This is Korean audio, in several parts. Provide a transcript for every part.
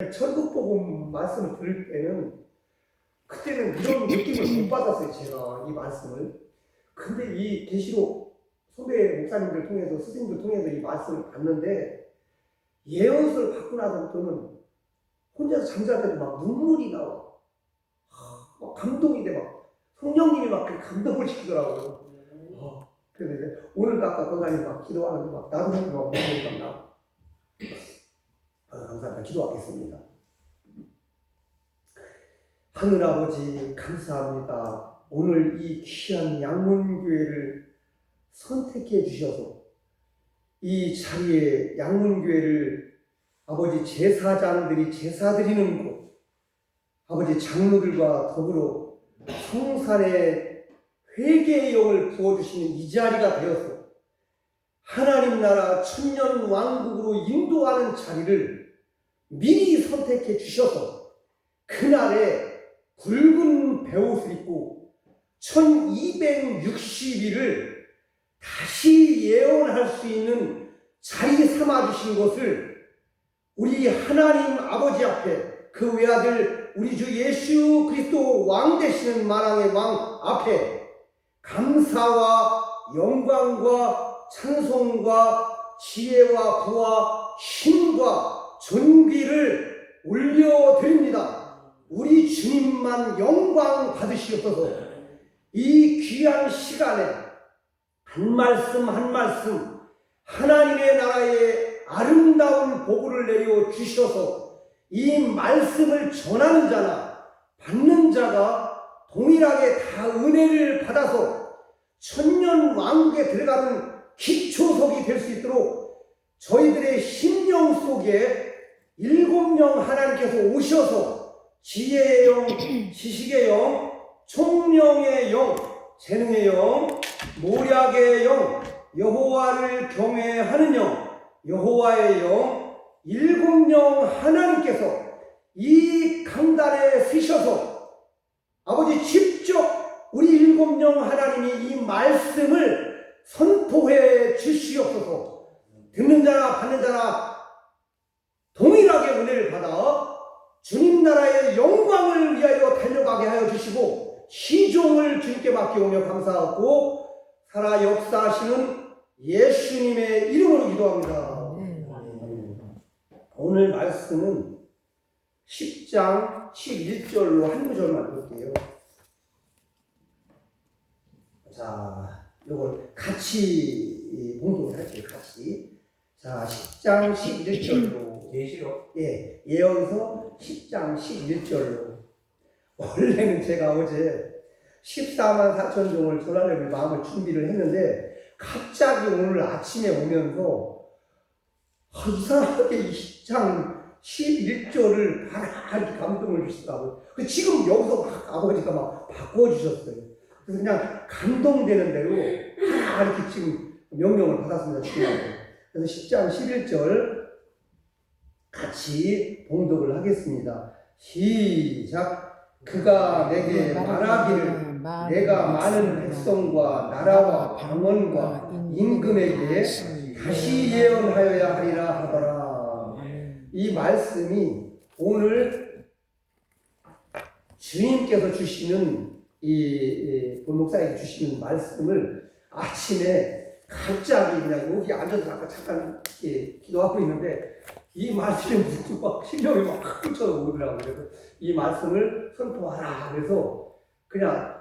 천국복음 말씀을 들을 때는 그때는 이런 느낌을 못 받았어요. 제가 이 말씀을. 근데 이 계시록 선배 목사님들 통해서 스승님들 통해서 이 말씀을 봤는데 예언서를 받고 나서부터는 혼자서 잠잘 때도 막 눈물이 나와. 막 감동이 돼. 막 성령님이 막 감동을 시키더라고요. 그래서 이제 오늘도 아까 권사님 막 기도하는데 막 나도 모르게 막 눈물이 막 나. 감사합니다. 기도하겠습니다. 하늘아버지 감사합니다. 오늘 이 귀한 양문교회를 선택해 주셔서 이 자리에 양문교회를 아버지 제사장들이 제사 드리는 곳, 아버지 장로들과 더불어 성산의 회개의 영을 부어주시는 이 자리가 되어서 하나님 나라 천년 왕국으로 인도하는 자리를 미리 선택해 주셔서 그날에 붉은 베옷을 입고 1260일을 다시 예언할 수 있는 자리 삼아주신 것을 우리 하나님 아버지 앞에 그 외아들 우리 주 예수 그리스도 왕 되시는 만왕의 왕 앞에 감사와 영광과 찬송과 지혜와 부와 힘과 존귀를 올려드립니다. 우리 주님만 영광 받으시옵소서. 이 귀한 시간에 한 말씀 한 말씀 하나님의 나라의 아름다운 복을 내려 주셔서 이 말씀을 전하는 자나 받는 자가 동일하게 다 은혜를 받아서 천년 왕국에 들어가는 기초석이 될 수 있도록 저희들의 심령 속에 7명 하나님께서 오셔서 지혜의 영, 지식의 영, 총명의 영, 재능의 영, 모략의 영, 여호와를 경외하는 영, 여호와의 영, 7명 하나님께서 이 강단에 서셔서 아버지 직접 우리 7명 하나님이 이 말씀을 선포해 주시옵소서. 듣는 자나 받는 자나 동일하게 은혜를 받아 주님 나라의 영광을 위하여 달려가게 하여 주시고 시종을 주님께 맡겨오며 감사하고 살아 역사하시는 예수님의 이름으로 기도합니다. 오늘 말씀은 10장 11절로 한 구절만 볼게요. 자, 이걸 같이 봉독을 할게요. 같이. 자, 10장 11절로 예시록? 예, 예언서 10장 11절로. 원래는 제가 어제 14만 4천 종을 전하려고 마음을 준비를 했는데 갑자기 오늘 아침에 오면서 이상하게 이 10장 11절을 이렇게 감동을 주시더라고요. 지금 여기서 막 아버지가 막 바꿔주셨어요. 그래서 그냥 감동되는 대로 이렇게 지금 명령을 받았습니다. 그래서 10장 11절 같이 봉독을 하겠습니다. 시작. 그가 내게 말하기를 내가 많은 백성과 나라와 방언과 임금에게 다시 예언하여야 하리라 하더라. 이 말씀이 오늘 주님께서 주시는 이 목사에게 주시는 말씀을 아침에 갑자기 그냥 여기 앉아서 아까 잠깐 기도하고 있는데 이 말씀이 무슨 막 심령이 막 흩어오더라고요. 그래서 이 말씀을 선포하라. 그래서 그냥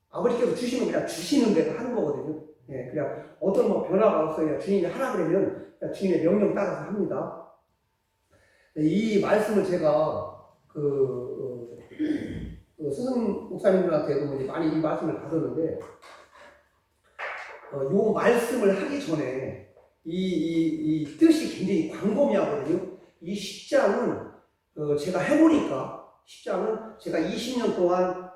아버지께서 주시면 그냥 주시는 대로 하는 거거든요. 예, 그냥 어떤 뭐 변화가 없어요. 주님이 하라 그러면 그냥 주님의 명령 따라서 합니다. 이 말씀을 제가 스승 목사님들한테도 많이 이 말씀을 받았는데 요 말씀을 하기 전에 이 뜻이 굉장히 광범위하거든요. 이 10장은 제가 해보니까 10장은 제가 20년 동안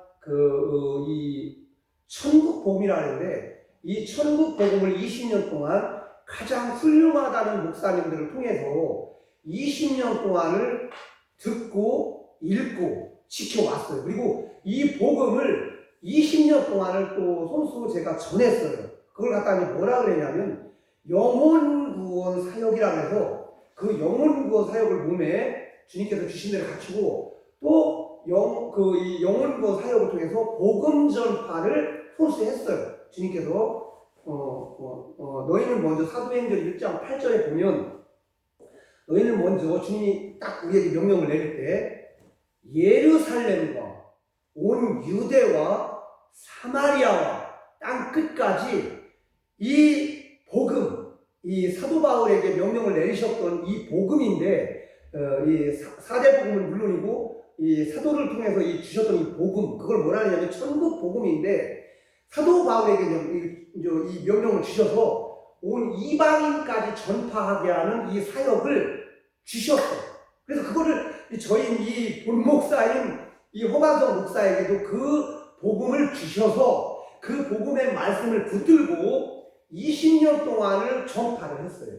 이 천국 복음이라는데 이 천국 복음을 20년 동안 가장 훌륭하다는 목사님들을 통해서 20년 동안을 듣고 읽고 지켜왔어요. 그리고 이 복음을 20년 동안을 또 손수 제가 전했어요. 그걸 갖다 뭐라 그랬냐면 영혼 구원 사역이라고 해서 그 영혼 구원 사역을 몸에 주님께서 주신 대로 갖추고 또 이 영혼구원 사역을 통해서 복음 전파를 손수했어요. 주님께서 너희는 먼저 사도행전 1장 8절에 보면 너희는 먼저 주님이 딱 우리에게 명령을 내릴 때 예루살렘과 온 유대와 사마리아와 땅 끝까지 이 복음, 이 사도 바울에게 명령을 내리셨던 이 복음인데 이 사대 복음은 물론이고 이 사도를 통해서 주셨던 이 복음, 그걸 뭐라 하냐면 천국 복음인데 사도 바울에게 이 명령을 주셔서 온 이방인까지 전파하게 하는 이 사역을 주셨어요. 그래서 그거를 저희 이 본목사인 이 허만성 목사에게도 그 복음을 주셔서 그 복음의 말씀을 붙들고 20년 동안을 전파를 했어요.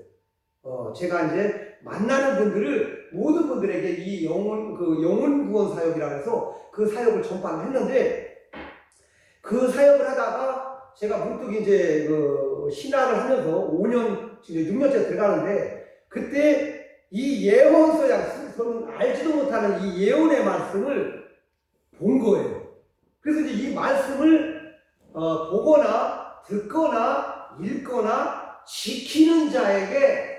제가 이제 만나는 분들을 모든 분들에게 이 영혼 구원 사역이라고 해서 그 사역을 전파를 했는데 그 사역을 하다가 제가 문득 이제 신학을 하면서 5년, 지금 6년째 들어가는데 그때 이 예언서야 저는 알지도 못하는 이 예언의 말씀을 본 거예요. 그래서 이제 이 말씀을 보거나 듣거나 읽거나 지키는 자에게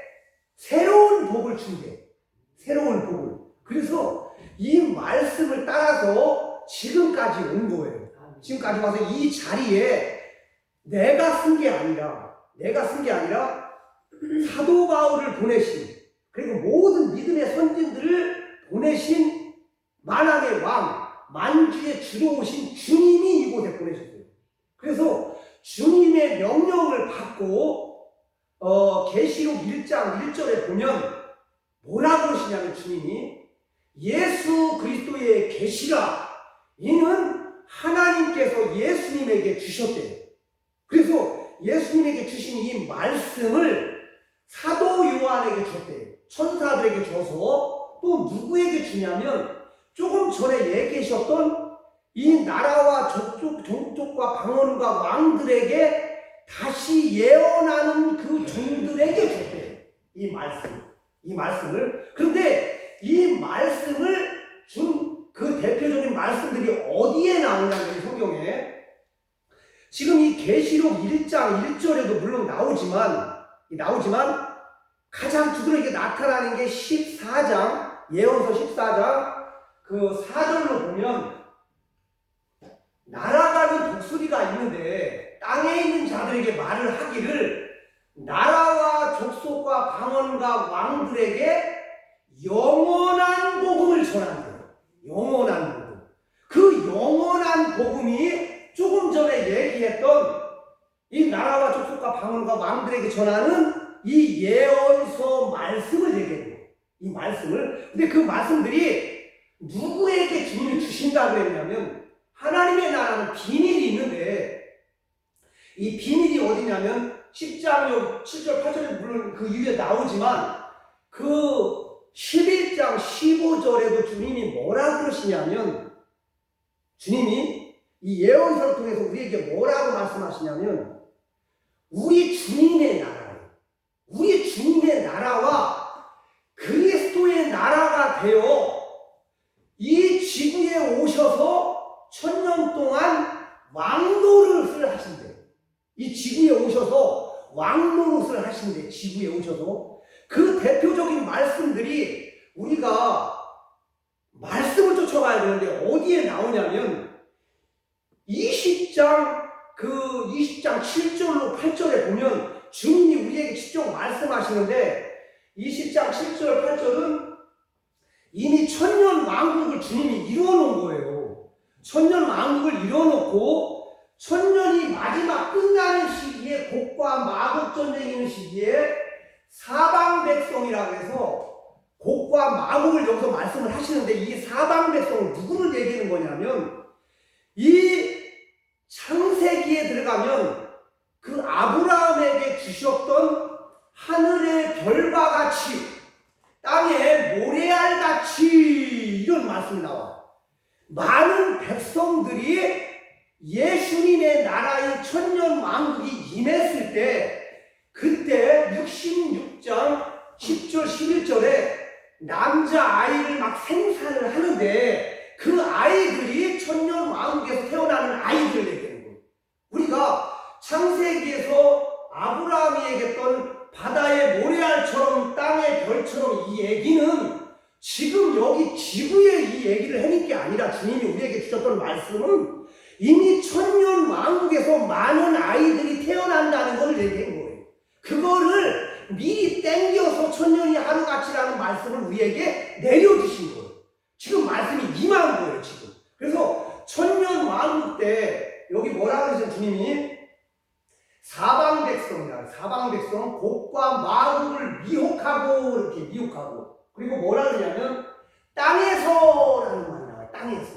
새로운 복을 준대. 새로운 복을. 그래서 이 말씀을 따라서 지금까지 온 거예요. 지금까지 와서 이 자리에 내가 쓴 게 아니라 사도 바울을 보내신, 그리고 모든 믿음의 선진들을 보내신 만왕의 왕, 만주의 주로 오신 주님이 이곳에 보내셨어요. 그래서 주님의 명령을 받고 계시록 1장 1절에 보면 뭐라고 그러시냐면 주님이 예수 그리스도의 계시라 이는 하나님께서 예수님에게 주셨대요. 그래서 예수님에게 주신 이 말씀을 사도 요한에게 줬대요. 천사들에게 줘서 또 누구에게 주냐면 조금 전에 얘기하셨던 이 나라와 종족과 방언과 왕들에게 다시 예언하는 그 종들에게 줬대요. 이 말씀을. 그런데 이 말씀을 준 그 대표적인 말씀들이 어디에 나오냐면 성경에 지금 이 계시록 1장 1절에도 물론 나오지만 가장 두드러지게 나타나는 게 14장, 예언서 14장 그 4절로 보면 날아가는 독수리가 있는데 땅에 있는 자들에게 말을 하기를 나라와 족속과 방언과 왕들에게 영원한 복음을 전한대요. 영원한 복음. 그 영원한 복음이 조금 전에 얘기했던 이 나라와 족속과 방언과 왕들에게 전하는 이 예언서 말씀을 얘기해요. 이 말씀을. 근데 그 말씀들이 누구에게 주님이 주신다고 했냐면 하나님의 나라는 비밀이 있는데 이 비밀이 어디냐면 10장 7절 8절에 물론 그 이유에 나오지만 그 11장 15절에도 주님이 뭐라 그러시냐면 주님이 이 예언서를 통해서 우리에게 뭐라고 말씀하시냐면 우리 주님의 나라예요. 우리 주님의 나라와 그리스도의 나라가 되어 이 지구에 오셔서 1000년 동안 왕노릇을 하신대요. 이 지구에 오셔서 왕노릇을 하신대요. 지구에 오셔서. 그 대표적인 말씀들이 우리가 말씀을 쫓아가야 되는데 어디에 나오냐면 20장 7절로 8절에 보면 주님이 우리에게 직접 말씀하시는데 20장 7절 8절은 이미 천년 왕국을 주님이 이루어놓은 거예요. 천년 왕국을 이루어놓고 천년이 마지막 끝나는 시기에 곡과 마곡 전쟁이 있는 시기에 사방 백성이라고 해서 곡과 마곡을 여기서 말씀을 하시는데 이 사방 백성은 누구를 얘기하는 거냐면 이 창세기에 들어가면 그 아브라함에게 주셨던 하늘의 별과 같이 땅에 모래알같이 이런 말씀이 나와요. 많은 백성들이 예수님의 나라의 천년 왕국이 임했을 때 그때 66장 10절 11절에 남자아이를 막 생산을 하는데 그 아이들이 천년 왕국에서 태어나는 아이들을 얘기하는 거예요. 우리가 창세기에서 아브라함이 얘기했던 바다의 모래알처럼 땅의 별처럼 이 얘기는 지금 여기 지구의 이 얘기를 해낼 게 아니라 주님이 우리에게 주셨던 말씀은 이미 천년 왕국에서 많은 아이들이 태어난다는 걸 얘기한 거예요. 그거를 미리 땡겨서 천년이 하루같이라는 말씀을 우리에게 내려주신 거예요. 지금 말씀이 임한 거예요, 지금. 그래서 천년 왕국 때 여기 뭐라 그러죠, 주님이? 사방백성이다. 사방백성 곡과 마음을 미혹하고 이렇게 미혹하고 그리고 뭐라 그러냐면 땅에서라는 말이 나와요. 땅에서.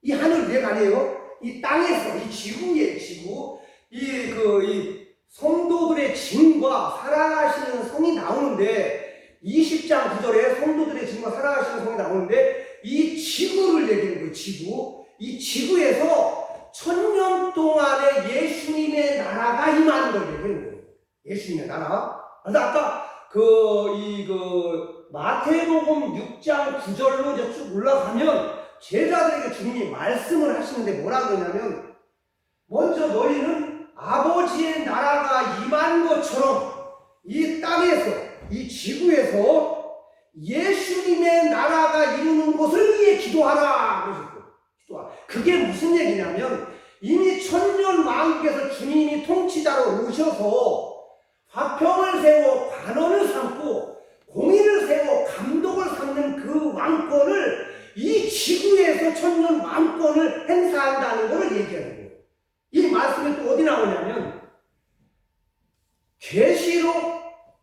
이 하늘 위가 아니에요. 이 땅에서 이 지구의 지구 이 성도들의 짐과 살아가시는 성이 나오는데 20장 9절에 성도들의 짐과 살아가시는 성이 나오는데 이 지구를 얘기하는 거예요. 지구. 이 지구에서 천년 동안에 예수님의 나라가 임하는 걸 얘기하는 거예요. 예수님의 나라. 그래서 아까 마태복음 6장 9절로 이제 쭉 올라가면 제자들에게 주님이 말씀을 하시는데 뭐라 그러냐면 먼저 너희는 아버지의 나라가 임한 것처럼 이 땅에서 이 지구에서 예수님의 나라가 이루는 것을 위해 기도하라 그러셨어요. 그게 무슨 얘기냐면 이미 천년 왕국에서 주님이 통치자로 오셔서 화평을 세워 관원을 삼고 공의를 세워 감독을 삼는 그 왕권을 이 지구에서 천년 왕권을 행사한다는 것을 얘기하는 거예요. 이 말씀이 또 어디 나오냐면 계시록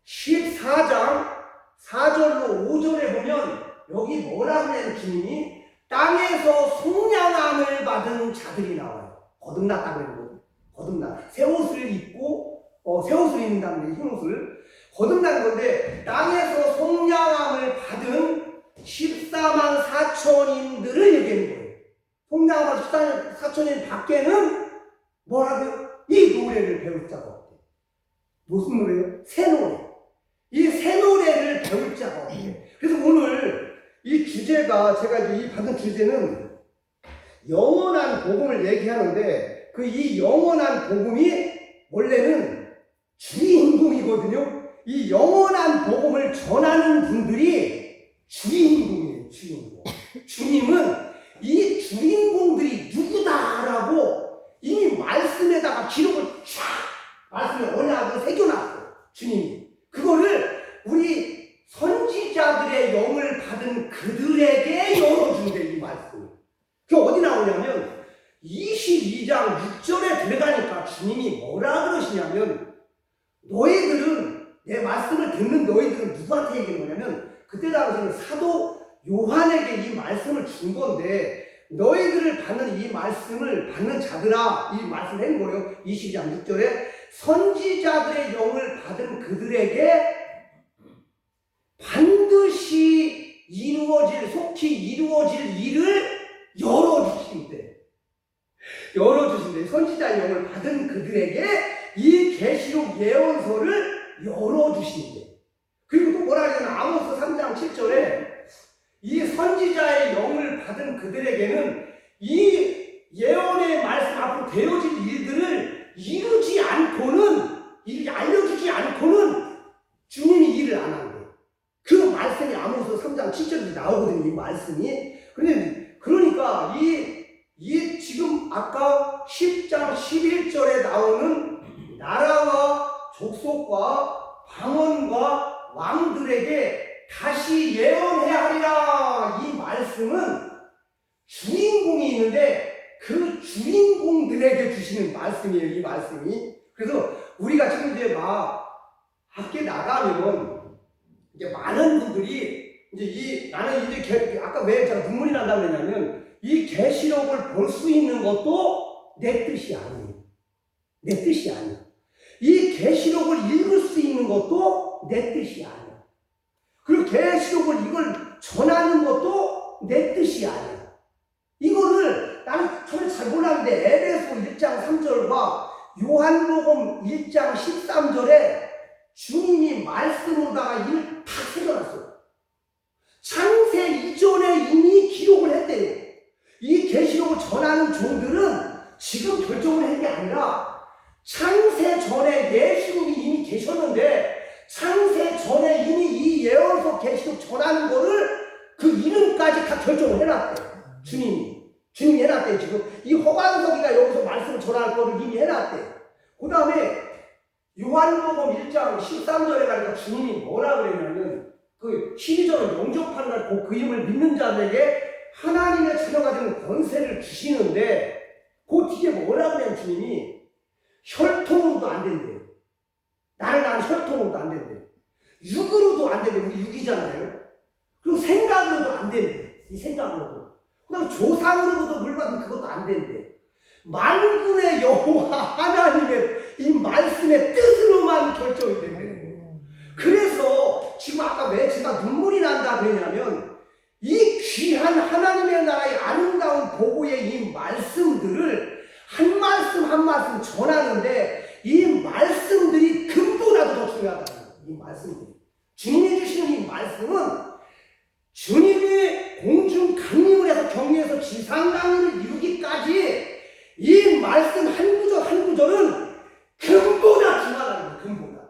14장 4절로 5절에 보면 여기 뭐라고 하냐면 주님이 땅에서 속량함을 받은 자들이 나와요. 거듭났다는 거예요. 거듭나. 새 옷을 입고 새 옷을 입는다는 게 흰 옷을 거듭난 건데 땅에서 속량함을 받은 14만 4천인들을 얘기하는 거예요. 속량함을 14만 4천인 밖에는 뭐라고요? 이 노래를 배울 자가 없대요. 무슨 노래요? 새 노래. 이 새 노래를 배울 자가 없대요. 그래서 오늘 이 주제가 제가 이제 이 받은 주제는 영원한 복음을 얘기하는데 그 이 영원한 복음이 원래는 주인공이거든요. 이 영원한 복음을 전하는 분들이 주인공이에요. 주인공. 주님은 이 주인공들이 누구다라고 이미 말씀에다가 기록을 쫙 말씀에 언약을 새겨놨어요. 주님이. 그거를 우리 선지자들의 영을 받은 그들에게 열어준대 이 말씀을. 그게 어디 나오냐면 22장 6절에 들어가니까 주님이 뭐라 그러시냐면 너희들은 내 말씀을 듣는 너희들은 누구한테 얘기한 거냐면 그때 당시에는 사도 요한에게 이 말씀을 준 건데 너희들을 받는 이 말씀을 받는 자들아 이 말씀을 한 거예요. 22장 6절에 선지자들의 영을 받은 그들에게 반드시 속히 이루어질 일을 열어주신대. 선지자의 영을 받은 그들에게 이 계시록 예언서를 열어주신대. 그리고 또 뭐라 하냐면 아모스 3장 7절에 이 선지자의 영을 받은 그들에게는 이 예언의 말씀 앞으로 되어질 일들을 알려주지 않고는 주님이 일을 안 한대. 그 말씀이 아모스 3장 7절에 나오거든요. 이 말씀이. 그러니까 이 지금 아까 10장 11절에 나오는 나라와 족속과 방언과 왕들에게 다시 예언해야 하리라. 이 말씀은 주인공이 있는데 그 주인공들에게 주시는 말씀이에요. 이 말씀이. 그래서 우리가 지금 이제 막 밖에 나가면 이제 많은 분들이 나는 이제 아까 왜 제가 눈물이 난다고 했냐면 이 계시록을 볼 수 있는 것도 내 뜻이 아니에요. 내 뜻이 아니에요. 이 계시록을 읽을 수 있는 것도 내 뜻이 아니에요. 그리고 계시록을 이걸 전하는 것도 내 뜻이 아니에요. 이거를 나는 저를 잘 몰랐는데 에베소 1장 3절과 요한복음 1장 13절에 주님이 말씀으로다가 이를 다 새겨놨어요. 창세 이전에 이미 기록을 했대요. 이 계시록을 전하는 종들은 지금 결정을 한 게 아니라 창세 전에 예수님이 이미 계셨는데 창세 전에 이미 이 예언서 계시록 전하는 거를 그 이름까지 다 결정을 해놨대. 주님이 해놨대. 지금 이 허관석이가 여기서 말씀을 전할 거를 이미 해놨대. 그 다음에 요한복음 1장 13절에 가니까 주님이 뭐라 그랬냐면 그 시리전을 영접하는 그 이름을 믿는 자들에게 하나님의 자녀가 되는 권세를 주시는데 그 뒤에 뭐라 그랬냐면 주님이 혈통으로도 안 된대요. 나를 낳은 혈통으로도 안 된대요. 육으로도 안 된대요. 우리 육이잖아요. 그리고 생각으로도 안 된대. 이 생각으로도. 그 다음에 조상으로도 물론 그것도 안 된대. 만군의 여호와 하나님의 이 말씀의 뜻으로만 결정이 된대요. 그래서 지금 아까 왜 제가 눈물이 난다 그러냐면 이 귀한 하나님의 나라의 아름다운 보고의 이 말씀들을 한 말씀 한 말씀 전하는데 이 말씀들이 금보다도 더 중요하다는 거예요. 이 말씀들이. 주님이 주시는 이 말씀은 주님이 공중 강림을 해서 경유해서 지상 강림을 이루기까지 이 말씀 한 구절 한 구절은 금보다 중요하다는 거예요. 금보다.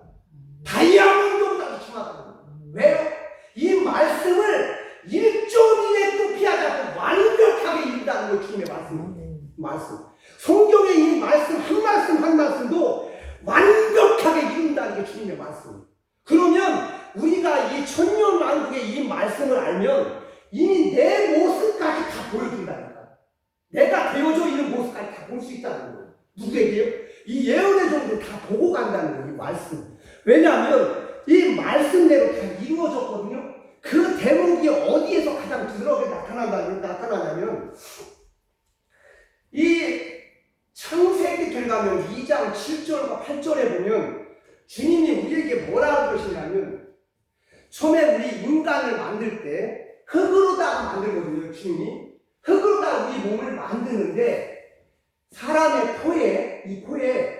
다이아몬드보다도 중요하다는 거예요. 왜요? 이 말씀을 1조 이내 또 피하지 않고 완벽하게 이룬다는 거예요. 주님의 말씀. 성경의 이 말씀 한 말씀도 완벽하게 이룬다는 게 주님의 말씀. 그러면 우리가 이 천년왕국의 이 말씀을 알면 이미 내 모습까지 다 보여준다니까. 내가 되어져 있는 모습까지 다 볼 수 있다는 거예요. 누구에게요? 이 예언의 종들 다 보고 간다는 거예요. 이 말씀. 왜냐하면 이 말씀대로 다 이루어졌거든요. 그 대목이 어디에서 가장 드럽게 나타나냐면 이 창세기 들어가면 2장 7절과 8절에 보면 주님이 우리에게 뭐라고 그러시냐면 처음에 우리 인간을 만들 때 흙으로다가 만들거든요. 주님이 흙으로다가 우리 몸을 만드는데 사람의 포에 이 포에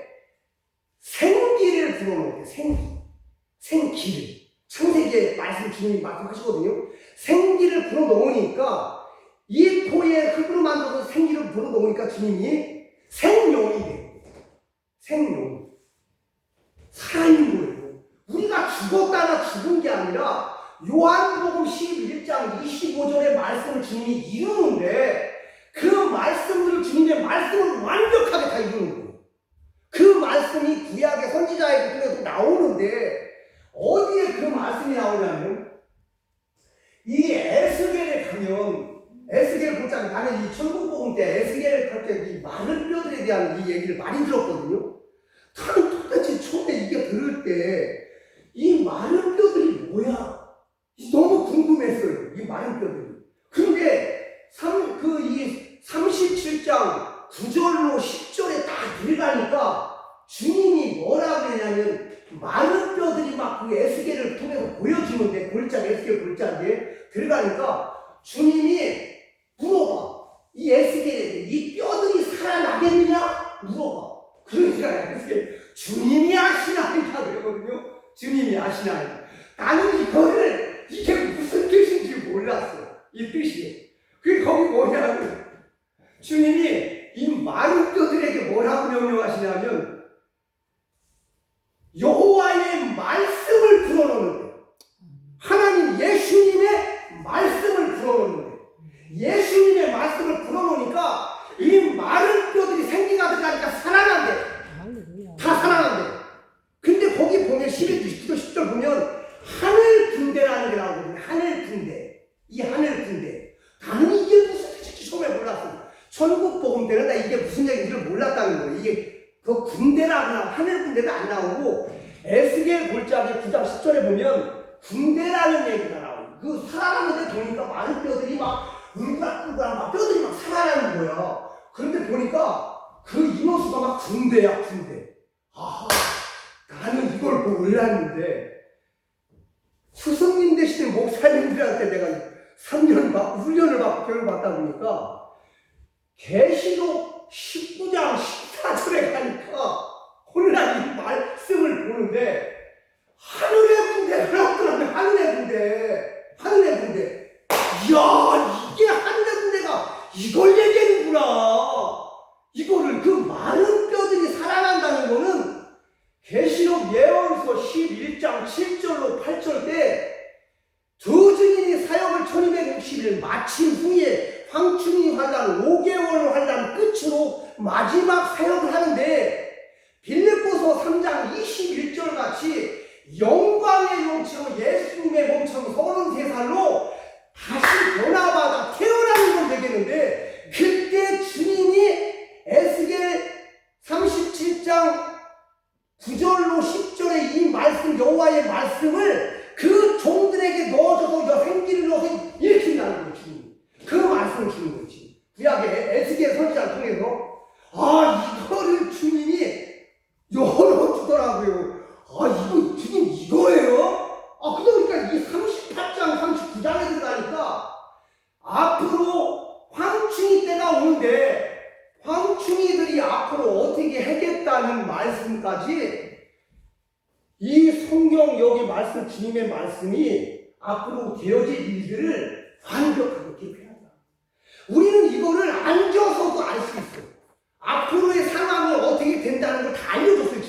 생기를 불어넣어요. 생기를 창세기에 말씀 주님이 말씀하시거든요. 생기를 불어넣으니까 이 포에 흙으로 만들어서 생기를 불어넣으니까 주님이 생명이 돼요. 생명. 살아있는 거예요. 우리가 죽었다가 죽은 게 아니라 요한복음 11장 25절의 말씀을 주님이 이루는데 그 말씀들을 주님의 말씀을 완벽하게 다 이루는 거예요. 그 말씀이 구약의 선지자의 통해서 나오는데 어디에 그 말씀이 나오냐면 이 에스겔에 가면 에스겔 볼장 나는 이 천국복음 때 에스겔 갈 때 이 마른 뼈들에 대한 이 얘기를 많이 들었거든요. 나는 도대체 처음에 이게 들을 때 이 마른 뼈들이 뭐야? 너무 궁금했어요. 이 마른 뼈들이. 그런데 이 37장 9절로 10절에 딱 들어가니까 주님이 뭐라 그러냐면 마른 뼈들이 막 그 에스겔을 통해서 보여주는데 에스겔 골짜기에 들어가니까 주님이 물어봐. 이 에스겔에 이 뼈들이 살아나겠느냐? 물어봐. 그러니까 에스겔 주님이 아시나이다 그러거든요. 주님이 아시나이다. 나는 이게 무슨 뜻인지 몰랐어. 이 뜻이. 그게 거기 뭐냐면 주님이 이 마른 뼈들에게 뭐라고 명령하시냐면 여호와의 말씀을 불어넣는데 하나님 예수님의 말씀을 불어넣는데 예수님의 말씀을 불어넣으니까 이 마른 뼈들이 생기가 들어가니까 살아난대. 다 살아난대. 근데 거기 보면 11절 10절 보면 하늘 군대라는 게 나오거든요. 하늘 군대. 이 하늘 군대. 나는 이게 무슨 뜻인지 처음에 몰랐어. 천국 복음 때는 나 이게 무슨 얘기인지를 몰랐다는 거예요. 이게 그 군대라고 하늘 군대가 안 나오고 에스겔 골짜기 9장 10절에 보면 군대라는 얘기가 나와요. 그 살아나는데 보니까 많은 뼈들이 막 울그락불그락 막 뼈들이 막 살아나는 거야. 그런데 보니까 그 인원수가 막 군대야, 군대. 아, 나는 이걸 몰랐는데 스승님 대신에 목사님들한테 내가 3년 훈련을 받고 교육을 받다 보니까 계시록 19장 14절에 가니까 혼란 이 말씀을 보는데 하늘의 군대라고 하더라고요. 하늘의 군대. 이야, 이게 하늘의 군대가 이걸 얘기하는구나. 이거를 그 많은 뼈들이 살아난다는 거는 계시록 예언서 11장 7절로 8절 때 두 증인이 사역을 1260일 마친 후에 황충이 환란 5개월 환란 끝으로 마지막 사역을 하는데 빌립보서 3장 21절 같이 영광의 용체로 예수님의 몸처럼 33살로 다시 변화받아 태어나는 걸 되겠는데 그때 주님이 에스겔 37장 9절로 10절의 이 말씀 여호와의 말씀을 그 종들에게 넣어줘서 생기를 넣어서 일으킨다는 거예요. 주님 그 말씀을 주는 거지. 구약의 에스겔 선지자를 통해서 이거를 주님이 열어주더라고요. 이거 주님 이거예요? 그러니까 이 38장 39장에 들어가니까 앞으로 황충이 때가 오는데 황충이들이 앞으로 어떻게 하겠다는 말씀까지 이 성경 여기 말씀 주님의 말씀이 앞으로 되어질 일들을 완벽하게 대표한다. 우리는 이거를 앉아서도 알 수 있어요. 앞으로의 상황이 어떻게 된다는 걸 다 알려줬어요.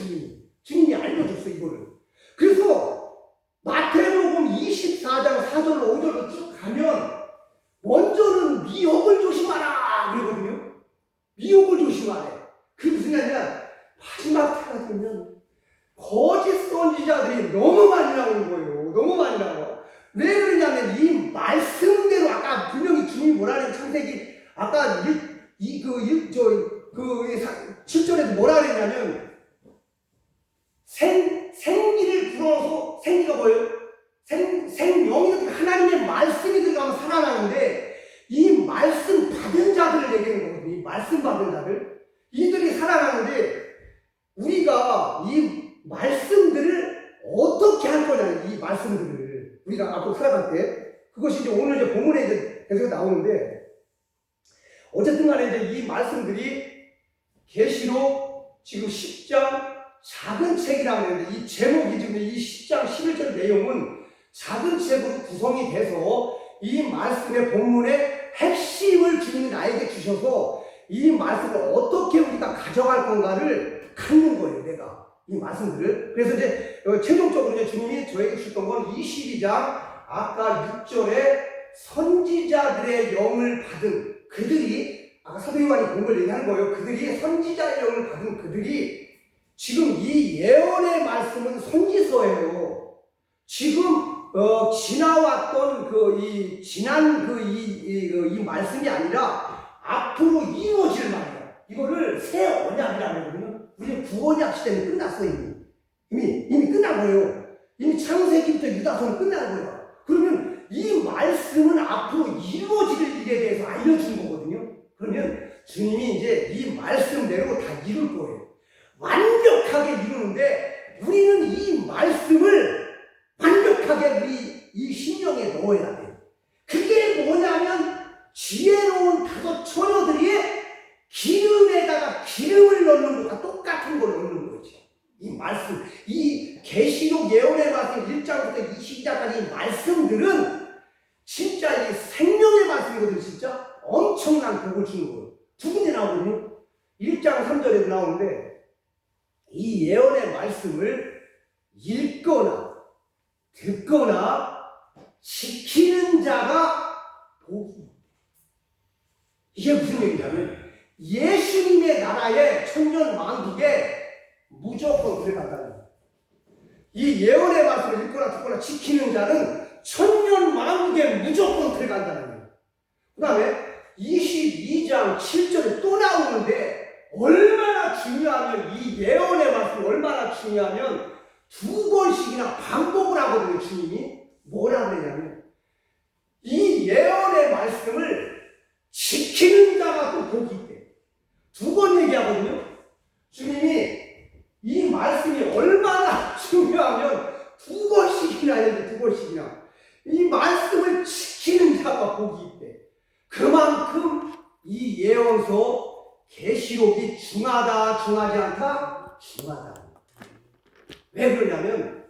주님이 알려줬어요. 이거를. 그래서 마태복음 24장 4절로 5절로 쭉 가면 먼저는 미혹을 조심하라 그러거든요. 미혹을 조심하래. 그게 무슨 말이냐? 마지막 때가 되면 거짓 선지자들이 너무 많이 나오는 거예요. 너무 많이 나와. 왜 그러냐면 이 말씀대로 아까 분명히 주님이 뭐라는 창세기 아까 7절에도 뭐라 그랬냐면 생기를 불어서 생기가 뭐예요? 생명이 하나님의 말씀이 들어가면 살아나는데 이 말씀 받은 자들을 얘기하는 거거든요. 이 말씀 받은 자들 이들이 살아나는데 우리가 이 말씀들을 어떻게 할 거냐 이 말씀들을 우리가 앞으로 살아갈 때 그것이 이제 오늘 이제 본문에 이제 계속 나오는데 어쨌든 간에 이제 이 말씀들이 계시록 지금 10장 작은 책이라고 하는데 이 제목이 지금 이 10장 11절 내용은 작은 책으로 구성이 돼서 이 말씀의 본문의 핵심을 주님이 나에게 주셔서 이 말씀을 어떻게 우리가 가져갈 건가를 갖는 거예요. 내가 이 말씀들을. 그래서 이제 최종적으로 이제 주님이 저에게 주셨던 건 22장 아까 6절에 선지자들의 영을 받은 그들이 아까 사도 요한이 본 걸 얘기하는 거예요. 그들이 선지자의 영을 받은 그들이 지금 이 예언의 말씀은 선지서예요. 지금 지나왔던 지난 이 말씀이 아니라 앞으로 이루어질 말이야. 이거를 새 언약이라고 하거든요. 우리는 구언약 시대는 끝났어 이미 끝난 거예요. 이미 창세기부터 유다서는 끝난 거예요. 그러면 이 말씀은 앞으로 이루어질 일에 대해서 알려준 거거든요. 그러면 주님이 이제 이 말씀대로 다 이룰 거예요. 완벽하게 이루는데 우리는 이 말씀을 완벽하게 우리 이 심령에 넣어야 돼요. 그게 뭐냐면 지혜로운 다섯 처녀들이 기름에다가 기름을 넣는 것과 똑같은 걸 넣는 거지. 이 말씀, 이 계시록 예언의 말씀 1장부터 22장까지 이 말씀들은 진짜 이 생명의 말씀이거든요. 진짜 엄청난 복을 주는 거예요. 두 군데 나오거든요. 1장 3절에도 나오는데 이 예언의 말씀을 읽거나 듣거나 지키는 자가 복이. 이게 무슨 얘기냐면 예수님의 나라에 천년왕국에 무조건 들어간다는 거예요. 이 예언의 말씀을 읽거나 듣거나 지키는 자는 천년왕국에 무조건 들어간다는 거예요. 그 다음에 22장 7절에 또 나오는데 얼마나 중요하면 이 예언의 말씀이 얼마나 중요하면 두 번씩이나 반복을 하거든요. 주님이 뭐라고 그러냐면 이 예언의 말씀을 지키는 자가 또 복이 있대. 두 번 얘기하거든요. 주님이 이 말씀이 얼마나 중요하면 두 번씩이나 했는데 두 번씩이나 이 말씀을 지키는 자가 복이 있대. 그만큼 이 예언서 계시록이 중하다 중하지 않다? 중하다. 왜 그러냐면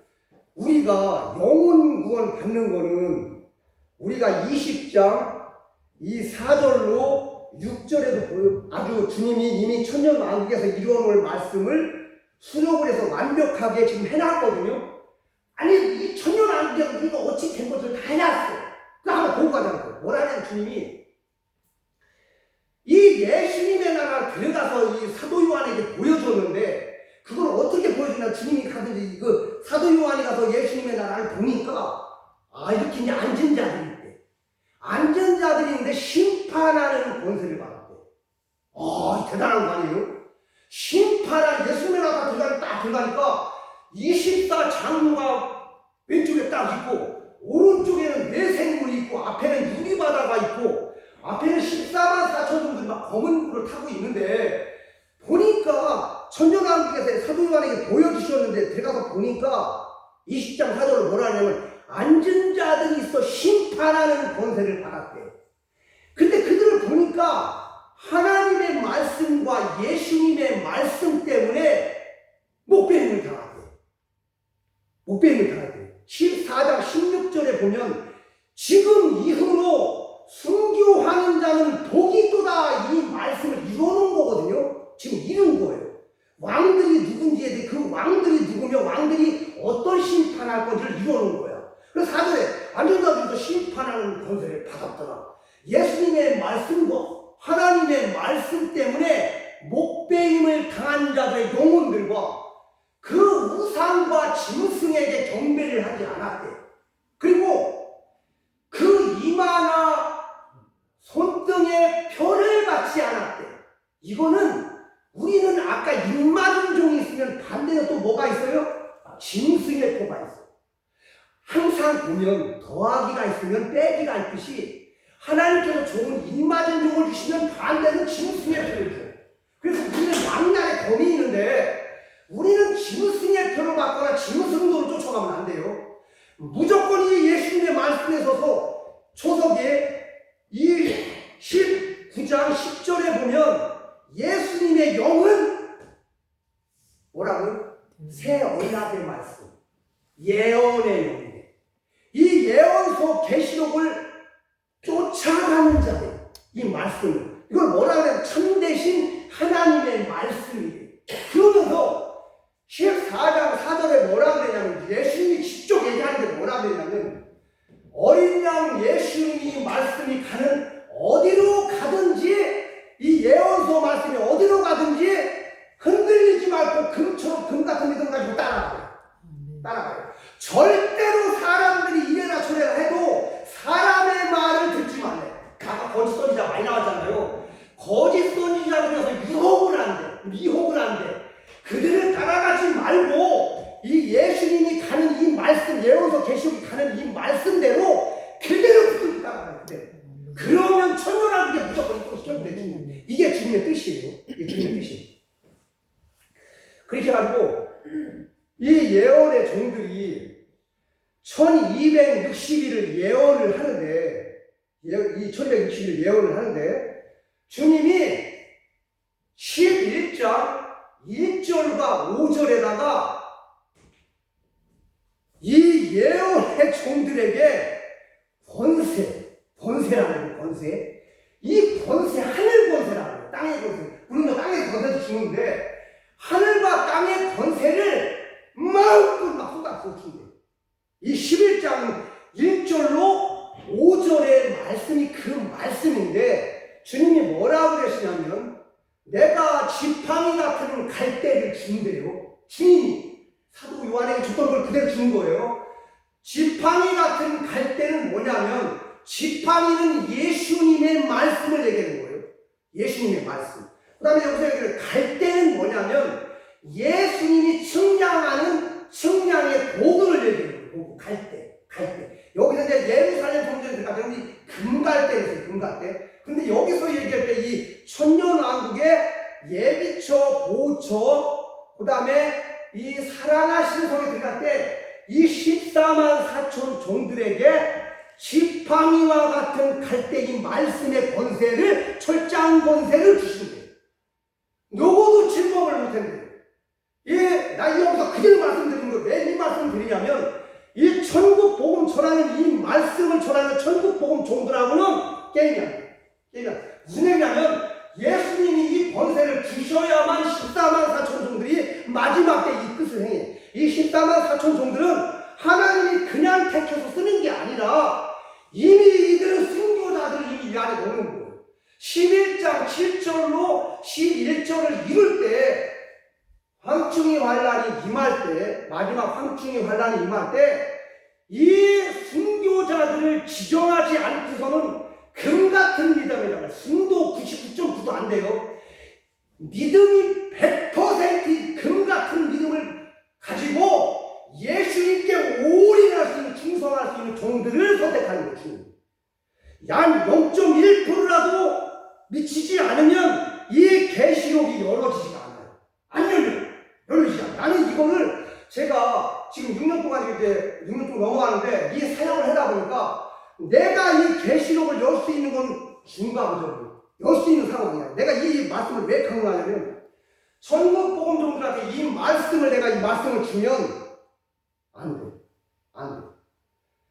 우리가 영혼 구원 받는 거는 우리가 20장 이 4절로 6절에도 아주 주님이 이미 천년왕국에서 이루어놓을 말씀을 수록을 해서 완벽하게 지금 해놨거든요. 아니 이 천년왕국에서 우리가 어찌 된 것을 다 해놨어. 그거 한번 보고 가자는 거예요. 뭐라냐면 주님이 이 예수님의 나라 들어가서 이 사도 요한에게 보여줬는데 그걸 어떻게 보여주냐. 주님이 가든지 그 사도 요한이 가서 예수님의 나라를 보니까 이렇게 이제 앉은 자들이 있대. 앉은 자들인데 심판하는 권세를 받았대. 대단한 거 아니에요? 심판하는 예수님의 나라 딱 들어가니까 24장로가 왼쪽에 딱 있고 오른쪽에는 내생물이 있고 앞에는 유리바다가 있고 앞에는 14만 4천 정도 막 검은 불을 타고 있는데 보니까 천년왕국에서 사도 요한에게 보여주셨는데 들어가서 보니까 20장 4절로 뭐라 하냐면 앉은 자들이 있어 심판하는 권세를 받았대. 근데 그들을 보니까 하나님의 말씀과 예수님의 말씀 때문에 목배임을 당하대. 목배임을 당하대. 14장 16절에 보면 지금 이후로 순교하는 자는 복이 또다 이 말씀을 이뤄놓은 거거든요. 지금 이룬 거예요. 왕들이 누군지에 대해 그 왕들이 누구며 왕들이 어떤 심판할 건지를 이뤄놓은 거예요. 그래서 4절에 앉은 자들도 심판하는 권세를 받았더라. 예수님의 말씀과 하나님의 말씀 때문에 목배임을 당한 자들의 영혼들과 그 우상과 짐승에게 경배를 하지 않았대. 그리고 그 이마나 손등에 표를 받지 않았대. 이거는 우리는 아까 입맞은 종이 있으면 반대로 또 뭐가 있어요? 짐승의 표가 있어요. 항상 보면 더하기가 있으면 빼기가 있듯이 하나님께서 좋은 입맞은 종을 주시면 반대로 짐승의 표를 줘요. 그래서 우리는 양날의 검이 있는데 우리는 짐승의 표를 받거나 짐승도를 쫓아가면 안 돼요. 무조건 이 예수님의 말씀에 서서 초석에 이 19장 10절에 보면 예수님의 영은 뭐라고요? 새 언약의 말씀, 예언의 영이에요. 이 예언서 계시록을 쫓아가는 자들, 이 말씀을 이걸 뭐라 그래요? 참되신 하나님의 말씀이에요. 그러면서 14장 4절에 뭐라 그러냐면 예수님이 직접 얘기하는데 뭐라 그러냐면 어린 양 예수님이 말씀이 가는 어디로 가든지 이 예언서 말씀이 어디로 가든지 흔들리지 말고 금처럼 금 같은 믿음 가지고 따라가요. 따라가요. 절대로 사람들이 이래라 저래라 해도 사람의 말을 듣지 말래. 아까 거짓 선지자 많이 나왔잖아요. 거짓 선지자들에서 유혹을 한대. 미혹을 한대. 그들을 따라가지 말고 이 예수님이 가는 이 말씀, 예언서 계시록이 가는 이 말씀대로 그대로 붙들고 따라가야 돼. 그러면 천년왕국에 무조건 입고시켜도 되지. 이게 주님의 뜻이에요. 이게 주님의 뜻이에요. 그렇게 해가지고 이 예언의 종들이 1260일을 예언을 하는데 이 1260일 예언을 하는데 주님이 11장 1절과 5절에다가 이 예언의 종들에게 권세라는 권세, 이 권세, 하늘 권세라는 거예요. 땅의 권세. 우리는 땅의 권세도 주는데 하늘과 땅의 권세를 마음껏 막 쏟아서 준대요. 이 11장 1절로 5절의 말씀이 그 말씀인데 주님이 뭐라고 그러시냐면 내가 지팡이 같은 갈대를 준대요. 주님이 사도 요한에게 줬던 걸 그대로 준 거예요. 지팡이 같은 갈대는 뭐냐면 지팡이는 예수님의 말씀을 얘기하는 거예요. 예수님의 말씀. 그 다음에 여기서 얘기하는 갈대는 뭐냐면 예수님이 측량하는 측량의 도구를 얘기하는 거예요. 갈대. 여기서 이제 예루살렘 성전에 들어가면 금갈대가 있어요. 금갈대. 근데 여기서 얘기할 때 이 천년왕국의 예비처, 보처, 그 다음에 이 사랑하시는 성에 들어갈 때 이 14만 4천 종들에게 지팡이와 같은 갈대인 말씀의 권세를, 철저한 권세를 주신대요. 누구도 침범을 못했는데요. 나 여기서 그대로 말씀드리는 거예요. 왜 이 말씀을 드리냐면 이 천국 복음 전하는 이 말씀을 전하는 천국 무슨 얘기냐면 예수님이 이 권세를 주셔야만 14만 4천 종들이 마지막 때 이 뜻을 행해. 이 14만 4천 종들은 하나님이 그냥 택해서 쓰는 게 아니라 이미 이들은 순교자들을 이미 이 안에 넣는 거예요. 11장 7절로 11절을 이룰 때 황충의 환란이 임할 때, 마지막 황충의 환란이 임할 때 이 순교자들을 지정하지 않고서는 금같은 믿음이라고 순도 99.9도 안 돼요. 믿음이 100% 금같은 믿음을 가지고 예수님께 올인할 수 있는, 충성할 수 있는 종들을 선택하는 거죠. 약 0.1%라도 미치지 않으면 이 계시록이 열어지지가 않아요. 안 열리지 않아요. 나는 이거를 제가 지금 6년 동안 이렇게 6년 좀 넘어가는데 이 사역을 하다 보니까 내가 이 계시록을 열 수 있는 건 중과부적이에요. 열 수 있는 상황이야. 내가 이 말씀을 왜 강조하냐면 전국 복음종들한테 이 말씀을 내가 이 말씀을 주면 안 돼.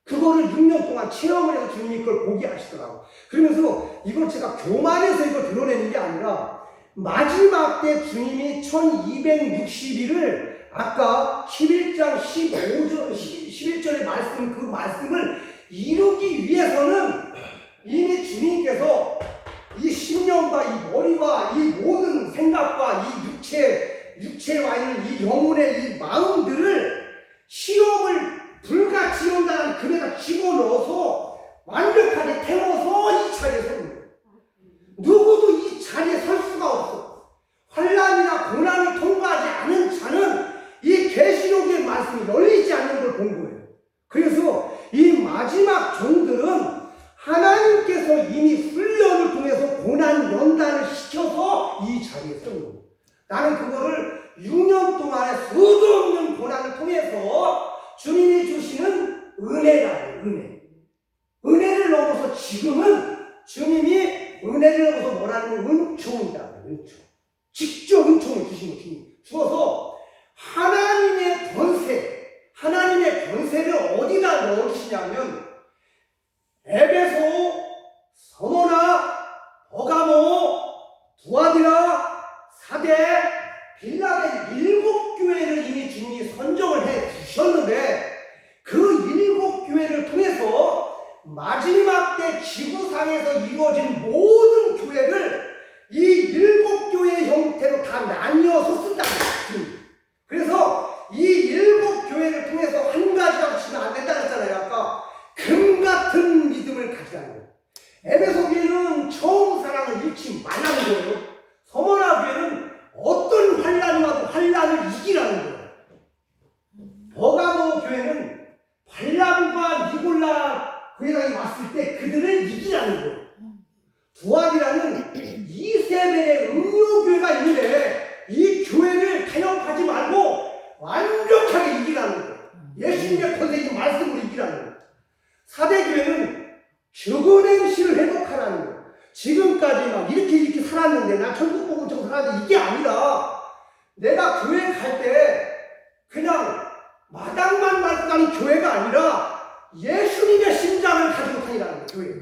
그거를 6년 동안 체험을 해서 주님이 그걸 보게 하시더라고. 그러면서 이걸 제가 교만해서 이걸 드러내는 게 아니라 마지막 때 주님이 1260일을 아까 11장 11절의 말씀, 그 말씀을 이루기 위해서는 이미 주님께서 이 심령과 이 머리와 이 모든 생각과 이 육체와 있는 이 영혼의 이 마음들을 시험을 불같이 온다는 금에다 집어넣어서 완벽하게 태워서 이 자리에 서는 거예요. 누구도 이 자리에 설 수가 없어. 환난이나 고난을 통과하지 않은 자는 이 계시록의 말씀이 열리지 않는 걸 본 거예요. 그래서 이 마지막 종들은 하나님께서 이미 훈련을 통해서 고난 연단을 시켜서 이 자리에 서는 거예요. 나는 그거를 6년 동안의 수도 없는 고난을 통해서 주님이 주시는 은혜라고, 은혜를 넘어서 지금은 주님이 은혜를 넘어서 뭐라는 은총이다. 은총. 직접 은총을 주신 거 주님. 주어서 하나님의 권세를 어디다 넣으시냐면 에베소, 서머나, 버가모, 두아디라, 사대, 빌라델 7교회를 이미 주님이 선정을 해 주셨는데 그 7교회를 통해서 마지막 때 지구상에서 이루어진 모든 교회를 이 7교회의 형태로 다 나뉘어서 쓴다는 거예요. 그래서 이 7교회를 통해서 한 가지라고 치면 안 된다고 했잖아요. 아까 금같은 믿음을 가지라는 거예요. 에베소 교회는 처음 사랑을 잃지 말라는 거예요. 서머나 교회는 어떤 환란이 와도 환란을 이기라는 거예요. 버가모 교회는 발람과 니골라 교회가 왔을 때 그들을 이기라는 거예요. 두아디라는 이세벨의 음료교회가 있는데 이 교회를 타협하지 말고 완벽하게 이기라는 거예요. 예수님의 권세의 말씀으로 이기라는 거예요. 사대교회는 죽은 행실을 회복하라는 거예요. 지금까지 막 이렇게 살았는데 나 천국복음처럼 살았는데 이게 아니라 내가 교회 갈 때 그냥 마당만 말씀하는 교회가 아니라 예수님의 심장을 가지고 다니라는 거예요. 교회.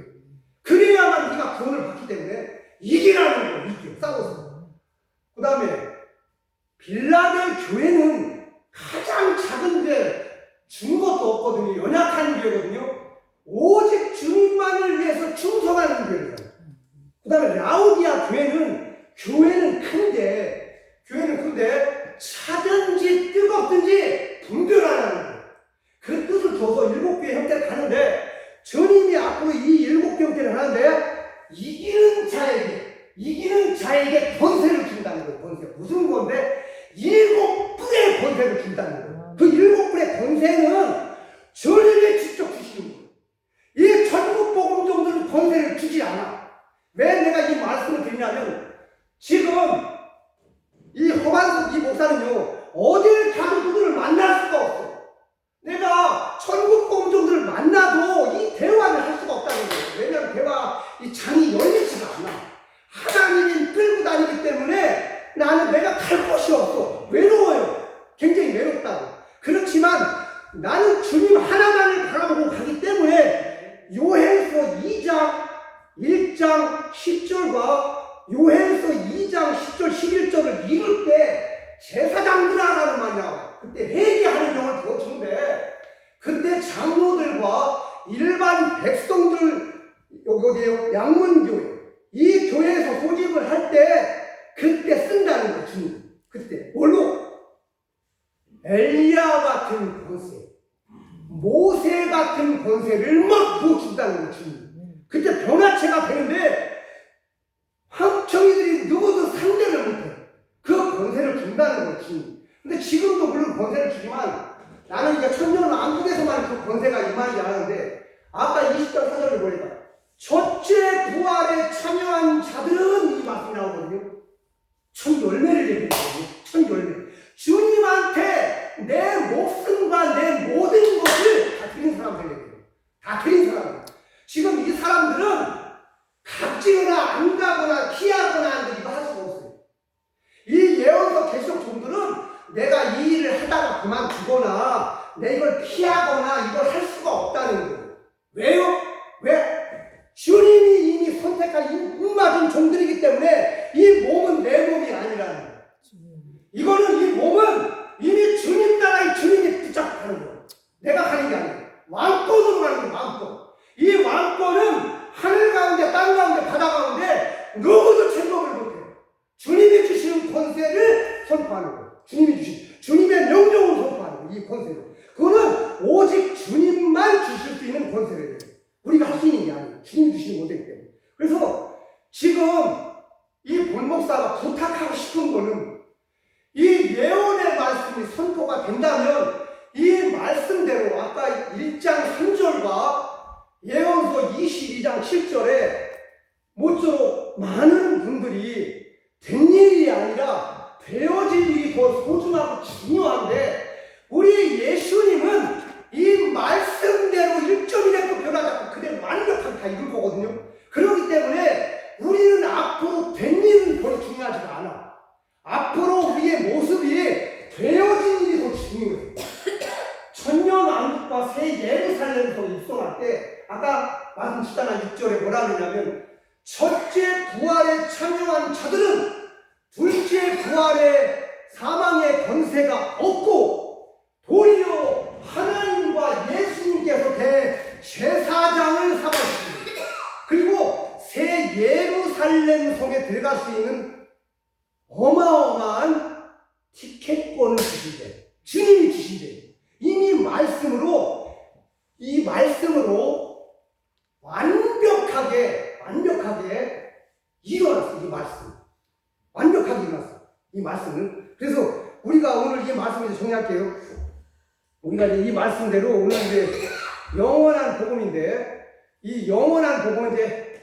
그래야만 네가 구원을 받기 때문에 이기라는 거예요. 이게 싸워서. 그 다음에 빌라델 교회는 가장 작은 데 준 것도 없거든요. 연약한 교회거든요. 오직 주님만을 위해서 충성하는 교회예요. 그 다음에 라우디아 교회는 큰데 차든지 뜨겁든지 분별하라는 거예요. 그 뜻을 줘서 7교회 형태를 가는데 주님이 앞으로 이 7교회 형태를 하는데 이기는 자에게 권세를 준다는 거예요. 권세. 무슨 건데? 7뿔의 권세를 준다는 거예요. 그 7뿔의 권세는 주님이 직접 주시는 거예요. 이 전국 복음종들은 권세를 주지 않아. 왜 내가 이 말씀을 드리냐면 지금 이 허만숙 이 목사는요 어딜 가도 누구를 만날 수가 없어. 내가 전국 복음종들을 만나도 이 대화를 할 수가 없다는 거예요. 왜냐하면 대화 이 장이 열리지가 않아. 하나님이 끌고 다니기 때문에 내가 갈 곳이 없어. 외로워요. 굉장히 외롭다고. 그렇지만 나는 주님 하나만을 바라보고 가기 때문에 요행서 2장 1장 10절과 예수가 요한서 2장 10절 11절을 읽을 때 제사장들아라는 말이 나와요. 그때 회개하는 영을 보여주는데 그때 장로들과 일반 백성들 여기 어디에요? 양문교회 이 교회에서 소집을 할 때 그때 쓴다는 거예요. 주님 그때 뭘로? 엘리야 같은 권세 모세 같은 권세를 막 부어준다는 거예요. 주님 그때 변화체가 되는데 황청이들이 누구도 상대를 못해. 그 권세를 준다는 거예요. 주님 근데 지금도 물론 권세를 주지만 나는 이제 천년 왕국에서만 그 권세가 임하지 않았는데 아까 20절 4절을 보니까 첫째 부활에 참여한 자들은 이 말씀이 나오거든요. 천 열매를 얘기하거든요. 천 열매. 주님한테 내 목숨과 내 모든 것을 다 드린 사람들 얘기해요. 다 드린 사람들. 지금 이 사람들은 값지거나 안 가거나 피하거나 하는 이거 할 수가 없어요. 이 예언서 계시록 종들은 내가 이 일을 하다가 그만두거나 내 이걸 피하거나 이걸 할 수가 없다는 거예요. 왜요? 왜? 주님이 이미 선택한 이 목맞은 종들이기 때문에 이 몸은 내 몸이 아니라는 거예요. 이거는 이 몸은 이미 주님 나라의 주님이 붙잡고 거예요. 내가 가는 게 아니에요. 왕권으로 가는 거예요. 왕권. 이 왕권은 하늘 가운데 땅 가운데 바다 가운데 누구도 침범을 못해요. 주님이 주시는 권세를 선포하는 거예요. 주님이 주신 주님의 명령을 선포하는 거예요. 이 권세를. 그거는 오직 주님만 주실 수 있는 권세를 우리가 할 수 있는 게 아니에요. 주님이 주시는 권세이기 때문에. 그래서 지금 이 본목사가 부탁하고 싶은 거는 이 예언의 말씀이 선포가 된다면 이 말씀대로 아까 1장 3절과 예언서 22장 7절에 모쪼록 많은 분들이 된 일이 아니라 되어질 일이 더 소중하고 중요한데 우리 예수님은 이 말씀대로 1점이라도 변하지 않고 그대로 완벽하게 다 이룰 거거든요. 그렇기 때문에 우리는 앞으로 된 일은 별로 중요하지가 않아. 앞으로 우리의 모습이 되어진 일이 더 중요해요. 천년왕국과 새 예루살렘에서 입성할 때 아까 말씀드렸잖아. 6절에 뭐라 그러냐면 첫째 부활에 참여한 자들은 둘째 부활에 사망의 권세가 없고 도리어 하나님과 예수님께서 대제사장을 삼았습니다. 그리고 새 예루살렘 성에 들어갈 수 있는 어마어마한 티켓권을 주신대. 주님이 주신대. 이미 말씀으로 이 말씀으로 완벽하게 일어났어. 이 말씀 완벽하게 일어났어. 이 말씀을. 그래서 우리가 오늘 이 말씀을 정리할게요. 우리가 이제 이 말씀대로 오늘 이제 영원한 복음인데 이 영원한 복음은 이제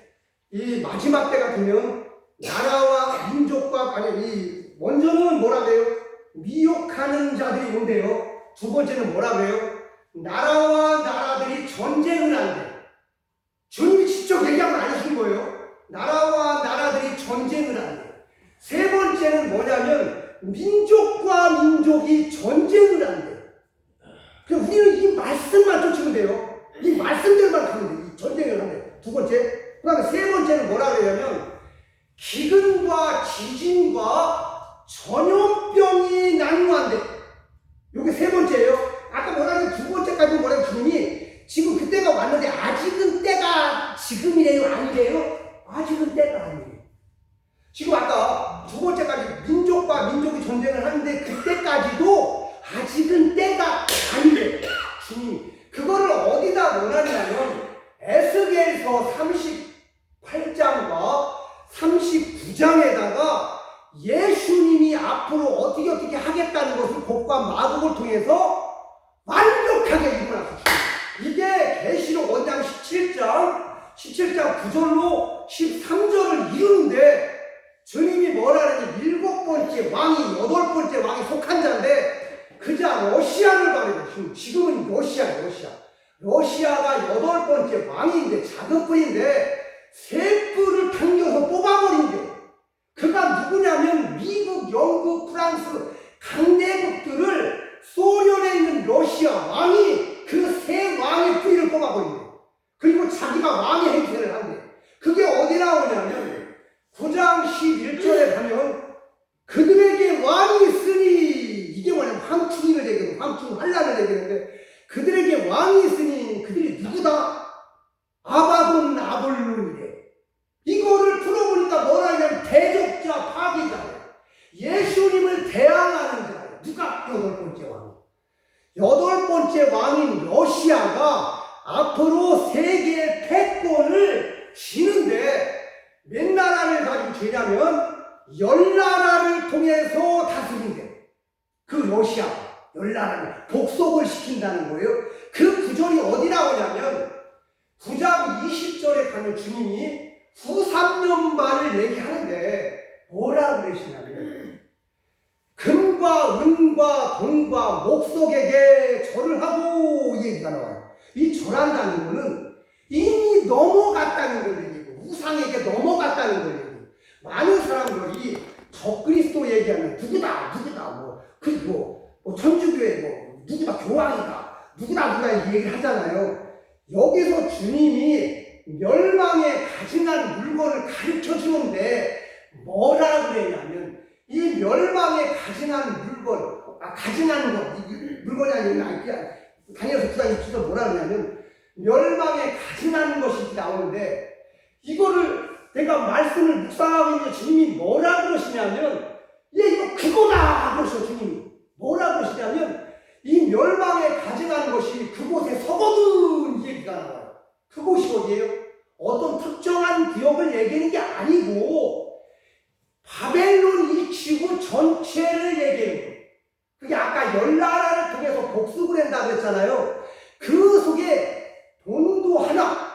이 마지막 때가 되면 나라와 민족과 아니 먼저는 뭐라 그래요? 미혹하는 자들이 온대요. 두 번째는 뭐라 그래요? 나라와 나라들이 전쟁을 한대. 주님이 직접 얘기하면 안 하신 거예요. 나라와 나라들이 전쟁을 한대. 세 번째는 뭐냐면 민족과 민족이 전쟁을 한대. 그럼 우리는 이 말씀만 쫓으면 돼요. 이 말씀대로만 가면 돼요. 이 전쟁을 한대. 두 번째. 그 다음에 세 번째는 뭐라 그러냐면 기근과 지진과 전염병이 난무한대. 이게 세 번째예요. 아까 뭐라 그랬어요? 두 번째까지는 뭐라 그랬어요? 주님이 지금 그때가 왔는데 아직은 때가 지금이래요? 아니래요? 아직은 때가 아니래요. 지금 아까 두 번째까지 민족과 민족이 전쟁을 하는데 그때까지도 아직은 때가 아니래요. 주님이. 그거를 어디다 원하냐면 에스겔서 38장과 39장에다가 예수님이 앞으로 어떻게 하겠다는 것을 복과 마국을 통해서 완벽하게 일어났어요. 이게 계시록 원장 17장 9절로 13절을 이루는데 주님이 뭐라느니 7번째 왕이 8번째 왕이 속한 자인데 그자 러시아를 말해요. 지금은 러시아가 8번째 왕인데 작은 뿔인데 새 뿔을 당겨서 뽑아버린대. 그가 누구냐면 미국, 영국, 프랑스 강대국들을 소련에 있는 러시아 왕이 그 새 왕의 뿌리를 뽑아버린대. 그리고 자기가 왕의 행세를 한대. 그게 어디 나오냐면 번째 왕인 러시아가 앞으로 세계 패권을 쥐는데 몇 나라를 가지고 쥐냐면 10나라를 통해서 다스린대. 그 러시아 10나라를 복속을 시킨다는 거예요. 그 구절이 어디 나오냐면 9장 20절에 가면 주님이 후 3년반을 얘기하는데 뭐라 그러시냐면 금과 은과 돈과 목석에게 절을 하고 이 얘기가 나와요. 이 절한다는 거는 이미 넘어갔다는 걸 얘기고 우상에게 넘어갔다는 걸 얘기고 많은 사람들이 적그리스도 얘기하면 누구다 뭐 천주교회 뭐 누구다 교황이다 누구다 이 얘기를 하잖아요. 여기서 주님이 멸망에 가증한 물건을 가르쳐 주는데 뭐라 그랬냐면 이 멸망에 가증한 물건, 가증한 것, 물건이 아니라 다니엘서 9장 20절 뭐라 그러냐면 멸망에 가증한 것이 나오는데 이거를 내가 말씀을 묵상하고 있는데 주님이 뭐라 그러시냐면 이거 그거다 그러셔. 주님이 뭐라 그러시냐면 이 멸망에 가증한 것이 그곳에 서거든 이 얘기가 나와요. 그곳이 어디예요? 어떤 특정한 구역을 얘기하는 게 아니고 바벨론 일치구 전체를 얘기해요. 그게 아까 10나라를 통해서 복습을 한다고 했잖아요. 그 속에 돈도 하나,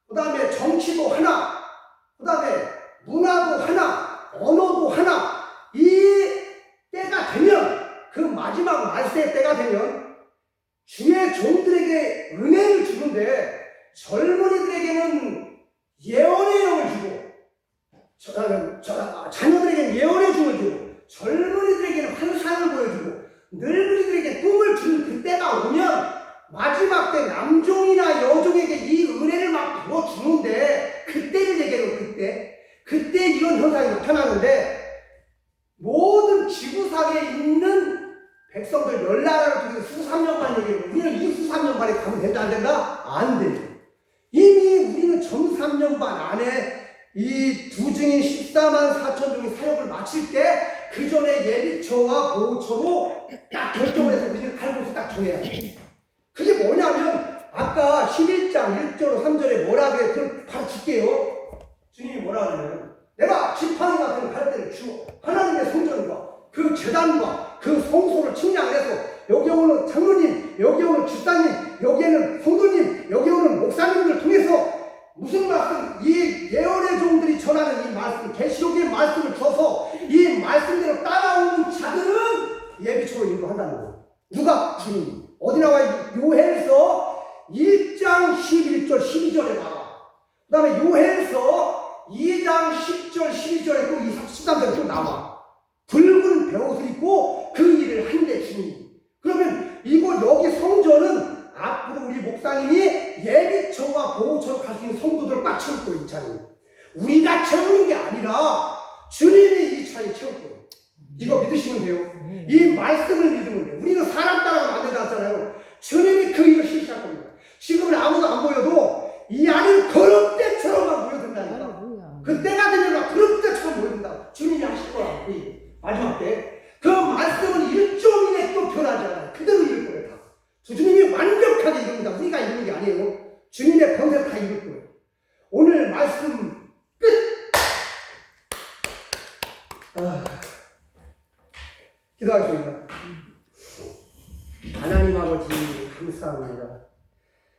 그 다음에 정치도 하나, 그 다음에 문화도 하나, 언어도 하나. 이 때가 되면, 그 마지막 말세의 때가 되면 주의 종들에게 은혜를 주는데 젊은이들에게는 예언의 영을 주고 자녀들에게는 예언의 중을 주고 젊은이들에게는 환상을 보여주고 늙은이들에게 꿈을 주는 그때가 오면 마지막 때 남종이나 여종에게 이 은혜를 막 부어주는데 그때를 얘기해요. 그때 이런 현상이 나타나는데 모든 지구상에 있는 백성들 10나라를 통해서 수삼년만 얘기해요. 우리는 이 수삼년만에 가면 된다 안 된다? 안 돼요. 이미 우리는 전 3년반 안에 이 두 증인 14만 4천 종이 사역을 마칠 때 그 전에 예비처와 보호처로 딱 결정을 해서 우리는 갈곳을 딱 정해야 돼. 그게 뭐냐면 아까 11장 1절 3절에 뭐라 그래? 그걸 바로 줄게요. 주님이 뭐라 그러냐면 내가 지팡이 같은 갈대를 주어 하나님의 성전과 그 제단과 그 성소를 측량을 해서 여기 오는 장로님, 여기 오는 집사님, 여기에는 성도님, 여기 오는 목사님들을 통해서 무슨 말씀, 이 예언의 종들이 전하는 이 말씀, 계시록의 말씀을 줘서 이 말씀대로 따라오는 자들은 예비처로 인도한다는 거예요. 누가? 주님. 어디 나와? 요엘서 1장 11절 12절에 나와. 그 다음에 요엘서 2장 10절 12절에 또 13절에 또 나와. 붉은 베옷을 입고 그 일을 한대 주님. 그러면 이곳 여기 성전은 앞으로 우리 목사님이 예비처와 보호처로 갈 수 있는 성도들을 꽉 채울 거예요. 이 차는 우리가 채우는 게 아니라 주님이 이 차에 채울 거예요. 이거 믿으시면 돼요. 이 말씀을 믿으면 돼요. 우리는 사람 따라가면 안 된다 하잖아요. 주님이 그 일을 실시할 겁니다. 지금은 아무도 안 보여도 이 안에는 거름대처럼만 보여준다니까. 그 때가 되면 막 거름대처럼 보여준다. 주님이 하실 거라고. 마지막 때 그 말씀은 일종의 또 변하지 않아요. 그대로 이룰 거예요. 다. 주님이 완벽하게 이룹니다. 우리가 이루는 게 아니에요. 주님의 번세를 다 이룰 거예요. 오늘 말씀 끝. 기도하겠습니다. 하나님 아버지 감사합니다.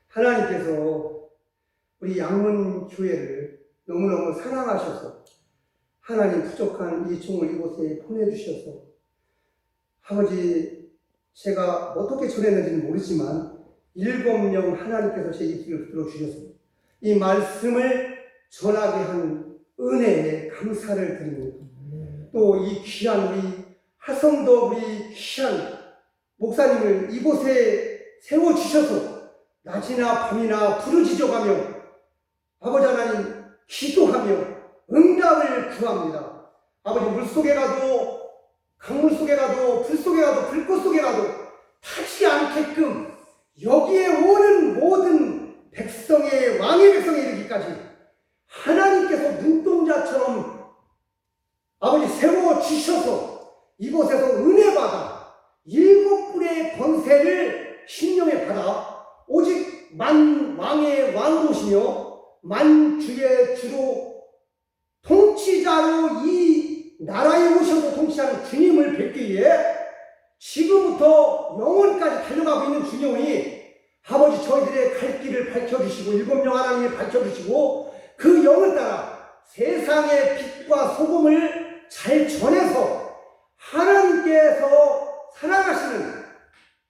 하나님께서 우리 양문교회를 너무너무 사랑하셔서 하나님 부족한 이 종을 이곳에 보내주셔서 아버지 제가 어떻게 전했는지는 모르지만 7명 하나님께서 제 입술을 들어주셔서 이 말씀을 전하게 한 은혜에 감사를 드립니다. 또 이 귀한 우리 하성도 우리 귀한 목사님을 이곳에 세워주셔서 낮이나 밤이나 부르짖어가며 아버지 하나님 기도하며 응답을 구합니다. 아버지 물속에 가도 강물 속에 가도 불 속에 가도 불꽃 속에 가도 타지 않게끔 여기에 오는 모든 백성의 왕의 백성에 이르기까지 하나님께서 눈동자처럼 아버지 세워주셔서 이곳에서 은혜받아 7분의 권세를 신령에 만주의 주로 통치자로 이 나라에 오셔서 통치하는 주님을 뵙기 위해 지금부터 영원까지 달려가고 있는 주님이 아버지 저희들의 갈 길을 밝혀주시고 7명 하나님이 밝혀주시고 그 영을 따라 세상의 빛과 소금을 잘 전해서 하나님께서 살아가시는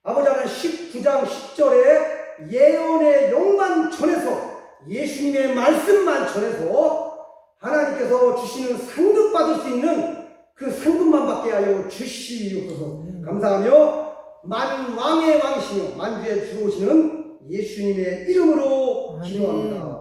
아버지 하나님 19장 10절에 예언의 영만 전해서 예수님의 말씀만 전해서 하나님께서 주시는 상급 받을 수 있는 그 상급만 받게 하여 주시옵소서. 감사하며 만왕의 왕이시며 만주에 들어오시는 예수님의 이름으로 기도합니다.